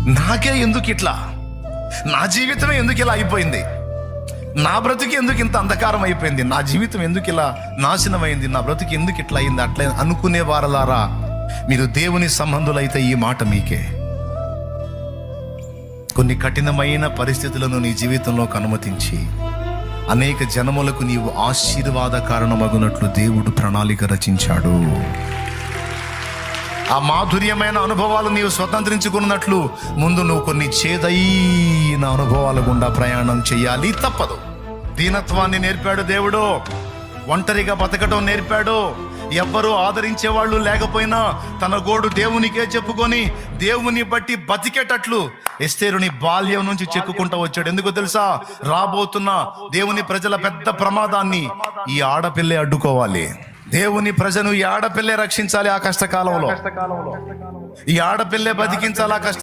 నాకే ఎందుకు ఇట్లా, నా జీవితమే ఎందుకు ఇలా అయిపోయింది, నా బ్రతుకు ఎందుకు ఇంత అంధకారం అయిపోయింది, నా జీవితం ఎందుకు ఇలా నాశనమైంది, నా బ్రతుకు ఎందుకు ఇట్లా అయింది, అట్లా అనుకునే వారలారా, మీరు దేవుని సంబంధులైతే ఈ మాట మీకే. కొన్ని కఠినమైన పరిస్థితులను నీ జీవితంలోకి అనుమతించి అనేక జనములకు నీవు ఆశీర్వాద కారణమగునట్లు దేవుడు ప్రణాళిక రచించాడు. ఆ మాధుర్యమైన అనుభవాలు నీవు స్వతంత్రించుకున్నట్లు ముందు నువ్వు కొన్ని చేదైన అనుభవాల గుండా ప్రయాణం చేయాలి, తప్పదు. దీనత్వాన్ని నేర్పాడు దేవుడు, ఒంటరిగా బతకటం నేర్పాడు. ఎవ్వరూ ఆదరించే వాళ్ళు లేకపోయినా తన గోడు దేవునికే చెప్పుకొని దేవుని బట్టి బతికేటట్లు ఎస్తేరుని బాల్యం నుంచి చెక్కుకుంటూ వచ్చాడు. ఎందుకు తెలుసా? రాబోతున్న దేవుని ప్రజల పెద్ద ప్రమాదాన్ని ఈ ఆడపిల్లే అడ్డుకోవాలి. దేవుని ప్రజను ఈ ఆడపిల్లే రక్షించాలి. ఆ కష్టకాలంలో ఈ ఆడపిల్లే బతికించాలి. ఆ కష్ట